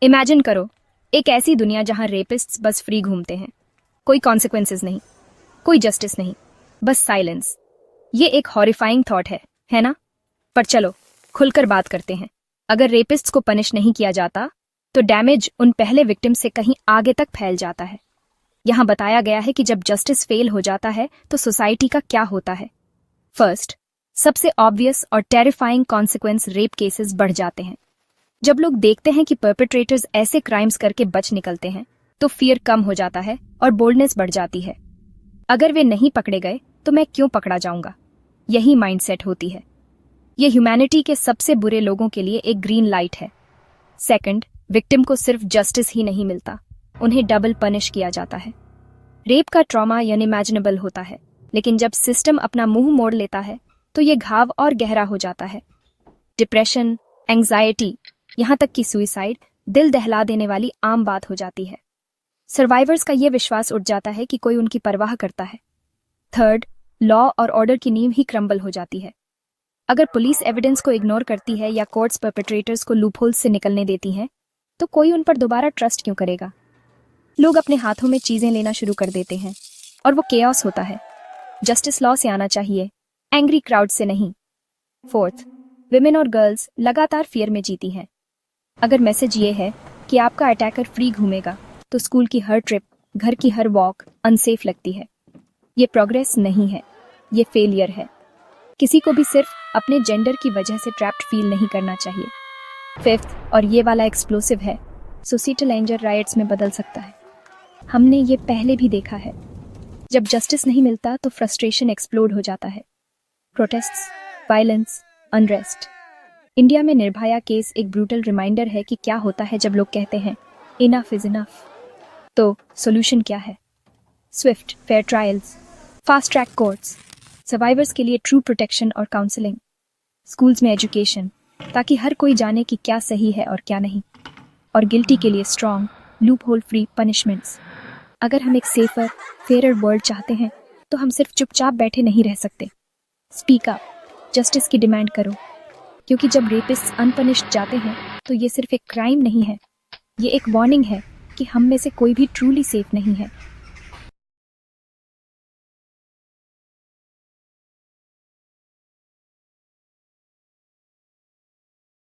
Imagine करो, एक ऐसी दुनिया जहां रेपिस्ट्स बस फ्री घूमते हैं, कोई कॉन्सिक्वेंसेस नहीं, कोई जस्टिस नहीं, बस साइलेंस। ये एक हॉरिफाइंग थॉट है ना? पर चलो खुलकर बात करते हैं। अगर रेपिस्ट्स को पनिश नहीं किया जाता तो डैमेज उन पहले विक्टिम से कहीं आगे तक फैल जाता है। यहां बताया गया है कि जब जस्टिस फेल हो जाता है तो सोसाइटी का क्या होता है। फर्स्ट, सबसे ऑब्वियस और टेरिफाइंग कॉन्सिक्वेंस, रेप केसेस बढ़ जाते हैं। जब लोग देखते हैं कि परपेट्रेटर्स ऐसे क्राइम्स करके बच निकलते हैं तो फियर कम हो जाता है और बोल्डनेस बढ़ जाती है। अगर वे नहीं पकड़े गए तो मैं क्यों पकड़ा जाऊंगा, यही माइंडसेट होती है। ये ह्यूमैनिटी के सबसे बुरे लोगों के लिए एक ग्रीन लाइट है। सेकंड, विक्टिम को सिर्फ जस्टिस ही नहीं मिलता, उन्हें डबल पनिश किया जाता है। रेप का ट्रॉमा अनइमेजिनेबल होता है, लेकिन जब सिस्टम अपना मुंह मोड़ लेता है तो ये घाव और गहरा हो जाता है। डिप्रेशन, एंग्जाइटी, यहां तक कि सुइसाइड दिल दहला देने वाली आम बात हो जाती है। सर्वाइवर्स का ये विश्वास उठ जाता है कि कोई उनकी परवाह करता है। थर्ड, लॉ और ऑर्डर की नींव ही क्रम्बल हो जाती है। अगर पुलिस एविडेंस को इग्नोर करती है या कोर्ट्स परपेट्रेटर्स को लूपहोल्स से निकलने देती हैं, तो कोई उन पर दोबारा ट्रस्ट क्यों करेगा? लोग अपने हाथों में चीजें लेना शुरू कर देते हैं और वो केओस होता है। जस्टिस लॉ से आना चाहिए, एंग्री क्राउड से नहीं। फोर्थ, विमेन और गर्ल्स लगातार फियर में जीती हैं। अगर मैसेज ये है कि आपका अटैकर फ्री घूमेगा तो स्कूल की हर ट्रिप, घर की हर वॉक अनसेफ लगती है। ये प्रोग्रेस नहीं है, ये फेलियर है। किसी को भी सिर्फ अपने जेंडर की वजह से ट्रैप्ड फील नहीं करना चाहिए। फिफ्थ, और ये वाला एक्सप्लोसिव है, सोसाइटल एंगर राइट्स में बदल सकता है। हमने ये पहले भी देखा है। जब जस्टिस नहीं मिलता तो फ्रस्ट्रेशन एक्सप्लोड हो जाता है। Protests, violence, unrest. इंडिया में निर्भया केस एक ब्रूटल रिमाइंडर है कि क्या होता है जब लोग कहते हैं इनफ इज इनफ। तो सॉल्यूशन क्या है? Swift fair trials, fast track courts, survivors के लिए ट्रू प्रोटेक्शन और काउंसलिंग, स्कूल्स में एजुकेशन ताकि हर कोई जाने कि क्या सही है और क्या नहीं, और गिल्टी के लिए strong loop hole free punishments. अगर हम एक सेफर, फेयरर वर्ल्ड चाहते हैं तो हम सिर्फ चुपचाप बैठे नहीं रह सकते। स्पीक अप, जस्टिस की डिमांड करो, क्योंकि जब रेपिस्ट अनपनिश्ड जाते हैं तो ये सिर्फ एक क्राइम नहीं है, ये एक वार्निंग है कि हम में से कोई भी ट्रूली सेफ नहीं है।